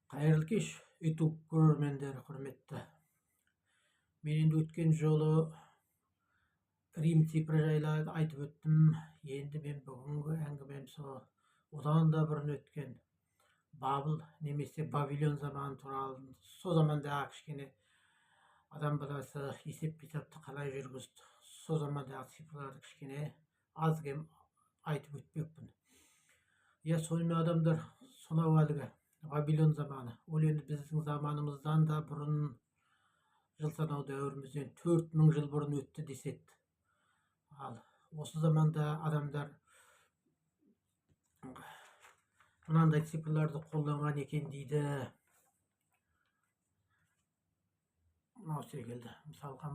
Қайырлы кеш, YouTube көрермендері құрметті. Мен енді өткен жолы Рим цифры жайлы айтып өттім. Енді мен бүгінгі әңгімем одан да бұрын өткен Бабыл немесе Вавилон заманы туралы, сол замандағы кішкене адам баласы есеп-қисапты қалай жүргізді, сол замандағы цифрларды кішкене аз кем айтып өтпекпін. Сонымен адамдар, сонау әлгі Вавилон заманы, ол енді біздің заманымыздан да бұрын, жыл санау дәуірімізден 4000 жыл бұрын өтті деседі. Ал осы заманда адамдар мынандай цифрларды қолданған екен дейді. Мынау секілді. Мысалға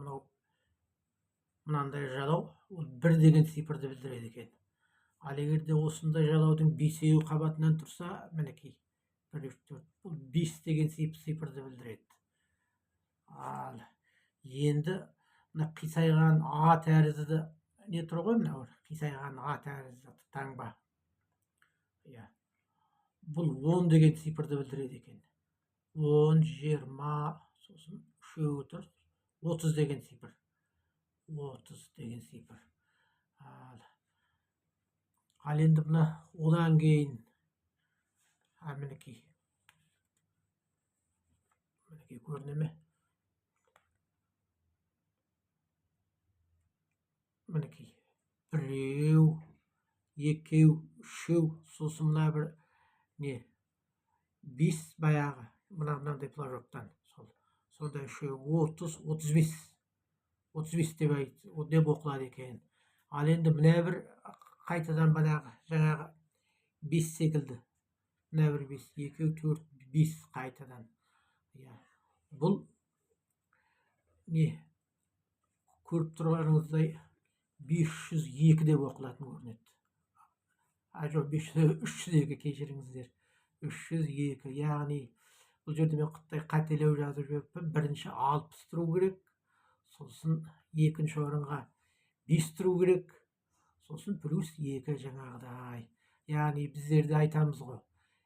мынандай жалау, ол 1 деген цифрды білдіреді екен. Ал егер де осындай жалаудың 5-еу қабатынан тұрса, мінекей 1, 3, 4, бұл 5 деген цифрды білдіреді. Ал енді мына қисайған А тәрізді не тұр ғой, мынау қисайған А тәрізді таңба. Бұл 10 деген цифрды білдіреді екен. 10, 20, сосын 3-еуі тұр, 30 деген цифр. 30 деген цифр. Ал енді мына одан кейін мінекей көріне ме? Мінекей 1-еу, 2-еу, 3-еу, сосын мына бір не 5 баяғы мынандай флажоктан сондай 3-еу 30, 35 деп оқылады екен. Ал енді мына бір қайтадан жаңағы 5 секілді, мына бір 5, 2, 4, 5 қайтадан. Бұл не көріп тұрғаныңыздай 502 деп оқылатын көрінеді. Жоқ, 302, кешіріңіздер, 302. Яғни бұл жерде мен қателеу жазып жіберіппін. Бірінші 60 тұру керек, сосын екінші орынға 5 тұру керек, сосын плюс 2 жаңағыдай. Яғни біздерде айтамыз ғой,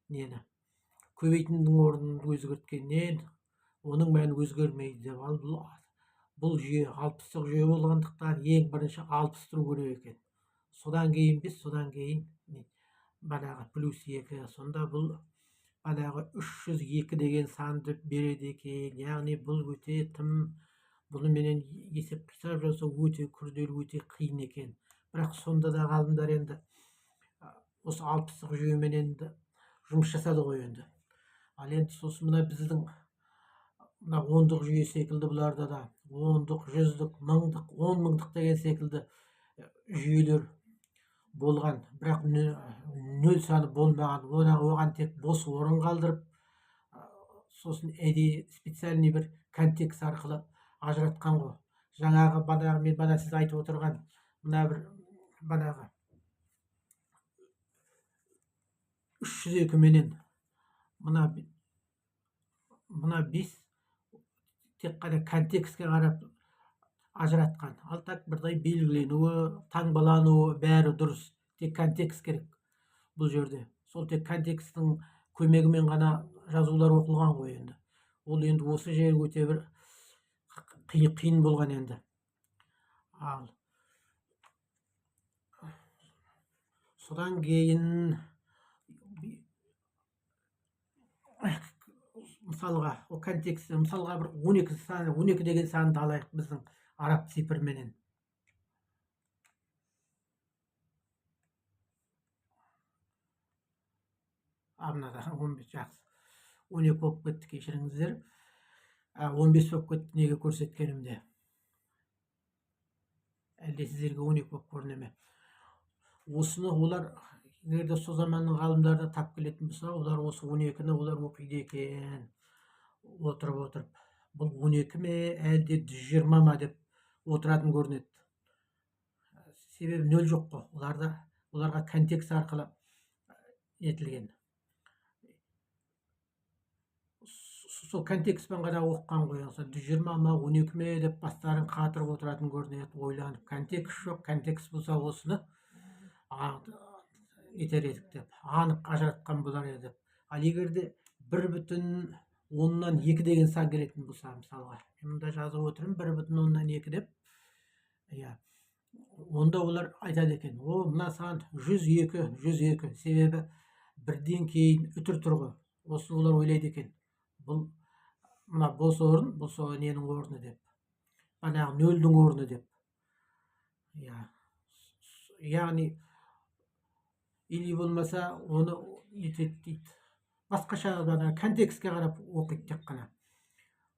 нені көбейтіндің орнын өзгерткеннен оның мәні өзгермейді деп. Ал бұл жүйе 60-лық жүйе болғандықтан ең бірінші 60 тұру керек екен. Содан кейін 5, содан кейін плюс 2. Сонда бұл 302 деген санды береді екен. Яғни бұл өте тым, бұны менен есеп қисап жасау өте күрделі, өте қиын екен. Бірақ сонда да ғалымдар енді осы 60-лық жүйеменен жұмыс жасады ғой енді. Ал енді сосын мына біздің мына 10-дық жүйе секілді бұларда да 10-дық, 100-дық, 1000-дық, 10 мыңдық деген секілді жүйелер болған. Бірақ нөл саны болмаған. Оған тек бос орын қалдырып, сосын специальный бір контекст арқылы ажыратқан ғой. Жаңағы мен сіз айтып отырған мына бір 302 менен мына 5 тек қана контекстке қарап ажыратқан. Ал так бірдай белгіленуі, таңбалануы бәрі дұрыс. Тек контекст керек бұл жерде. Сол тек контексттің көмегімен ғана жазулар оқылған ғой енді. Ол енді осы жер өте бір қиын болған енді. Ал содан кейін мысалға ол контекст, мысалға бір 12 деген санды алайық біздің араб цифрменен. Мынада 15, жақсы. 12 болып кетті, кешіріңіздер. 15 болып кетті, неге көрсеткенімде. Әлде сіздерге 12 болып көріне ме? Осыны олар, егерде сол заманның ғалымдары тап келетін болса, олар осы 12-ні олар оқиды екен. Отырып. Бұл 12 ме, әлде 120 ма деп отыратын көрінеді. Себебі нөл жоқ қой. Оларға контекст арқылы етілген. Сол контекстпен ғана оққан ғой. 120 ма, 12 ме деп бастарын қатырып отыратын көрінеді, ойланып. Контекст жоқ, контекст болса осыны етер едік деп, анық ажыратқан болар еді. Ал егерде 1,2 деген сан келетін болса, мысалға, мен мында жазып отырмын 1,2 деп, онда олар айтады екен, мына сан 102. Себебі бірден кейін үтір тұр ғой. Осы олар ойлайды екен, бұл мына бос орын, бұл сол ненің орны деп, банағы нөлдің орны деп. Яғни, или болмаса оны етеді дейді. Басқаша контекстке қарап оқиды тек қана.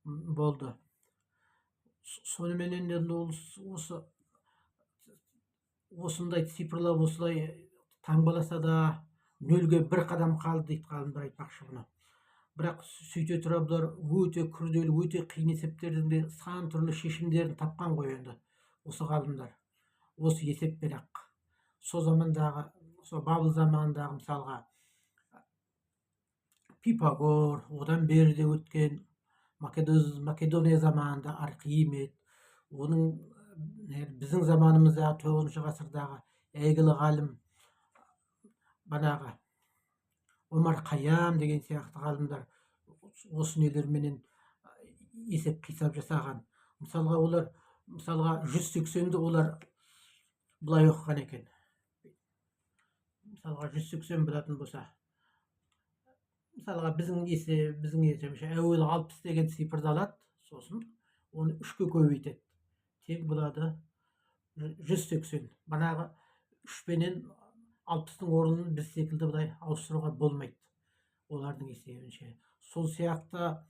Болды. Соныменен енді осындай цифрлар осылай таңбаласа да нөлге бір қадам қалды дейді ғалымдар, айтпақшы бұны. Бірақ сөйте тұра бұлар өте күрделі, өте қиын есептердің де сан түрлі шешімдерін тапқан ғой енді осы ғалымдар. Осы есеппен ақ сол замандағы, сол Бабыл заманындағы мысалға Пифагор, одан беріде өткен Македония заманында Архимед, оның біздің заманымыздағы 9 ғасырдағы әйгілі ғалым банағы Омар Хайям деген сияқты ғалымдар осы нелерменен есеп қисап жасаған. Мысалға 180-ді олар былай оқыған екен. Мысалға 180 болатын болса, мысалға біздің есебімізше әуелі 60 деген цифрды алады, сосын оны 3-ке көбейтеді. Тең болады 180. Банағы 3-пенен 60-тың орнын біз секілді бұлай ауыстыруға болмайды олардың есебінше. Сол сияқты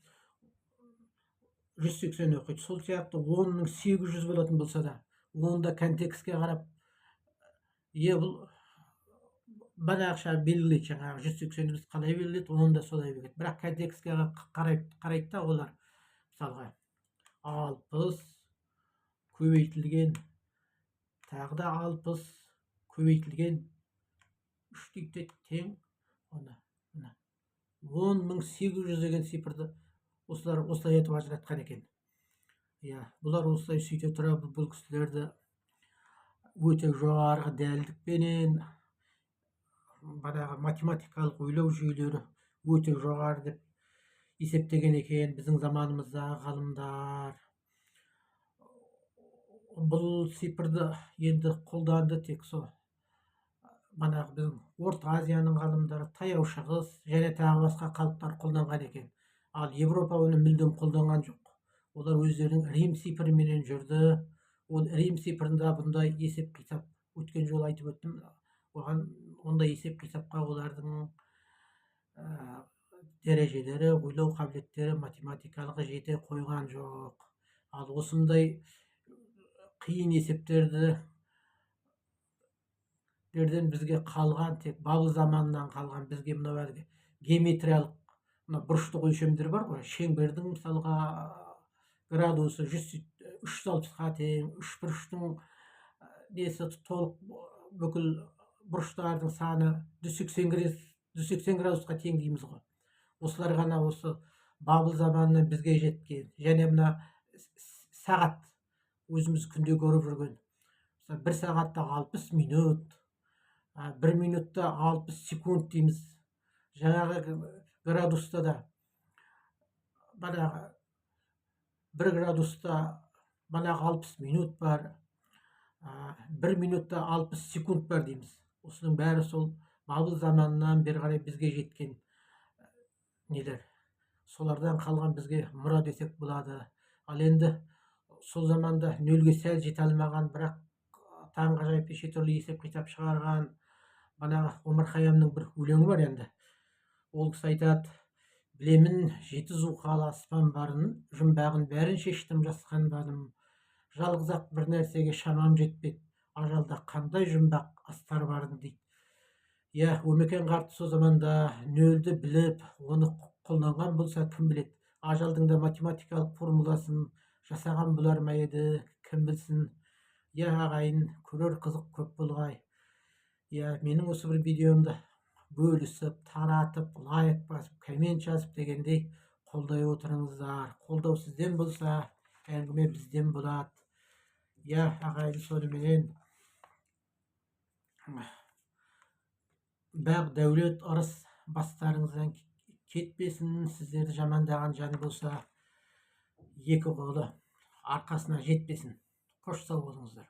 180 оқиды. Сол сияқты 10-ның 800 болатын болса да, онда контекстке қарап, бұл банағыша белгілейді, жаңағы 180-ді біз қалай белгілейді, оны да солай белгілейді. Бірақ контекстке қарайды да олар. Мысалға 60 көбейтілген, тағы да 60 көбейтілген 3 дейді, тең 10.800 деген цифрды осылар осылай етіп ажыратқан екен. Бұлар осылай сөйте тұра бұл кісілерді өте жоғарғы дәлдікпенен, банағы математикалық ойлау жүйелері өте жоғары деп есептеген екен біздің заманымыздағы ғалымдар. Бұл цифрды енді қолданды тек сол банағы біздің Орта Азияның ғалымдары, Таяу Шығыс және тағы басқа халықтар қолданған екен. Ал Европа оны мүлдем қолданған жоқ. Олар өздерінің Рим цифрыменен жүрді. Ол Рим цифрында бұндай есеп қисап, өткен жолы айтып өттім, оған ондай есеп қисапқа олардың дәрежелері, ойлау қабілеттері математикалық жете қойған жоқ. Ал осындай қиын есептерден бізге қалған, тек Бабыл заманынан қалған бізге мынау әлгі геометриялық бұрыштық өлшемдер бар ғой. Шеңбердің мысалға градусы 360-ға тең, 3 бұрыштың несі толық бүкіл бұрыштардың саны 180 градусқа тең дейміз ғой. Осылар ғана осы Бабыл заманынан бізге жеткен. Және мына сағат, өзіміз күнде көріп жүрген, 1 сағатта 60 минут, 1 минутта 60 секунд дейміз. Жаңағы градуста да, банағы 1 градуста банағы 60 минут бар, 1 минутта 60 секунд бар дейміз. Осының бәрі сол Бабыл заманынан бері қарай бізге жеткен нелер. Солардан қалған бізге мұра десек болады. Ал енді сол заманда нөлге сәл жете алмаған, бірақ таңғажайып неше түрлі есеп қисап шығарған банағы Омар Хайямның бір өлеңі бар енді. Ол кісі айтады: білемін 7 зуқалы аспан барын, жұмбағын бәрін шештім жасқанбадым. Жалғыз-ақ бір нәрсеге шамам жетпеді, ажалда қандай жұмбақ астар барын дейді. Өмекен қарт сол заманда нөлді біліп, оны қолданған болса, кім біледі, ажалдың да математикалық формуласын жасаған болар ма еді, кім білсін. Ағайын, көрер қызық көп болғай. Менің осы бір видеомды бөлісіп, таратып, лайк басып, коммент жазып дегендей қолдай отырыңыздар. Қолдау сізден болса, әңгіме бізден болады. Ағайын, соныменен бақ дәулет ырыс бастарыңыздан кетпесін. Сіздерді жамандаған жан болса, екі қолы арқасына жетпесін. Қош сау болыңыздар.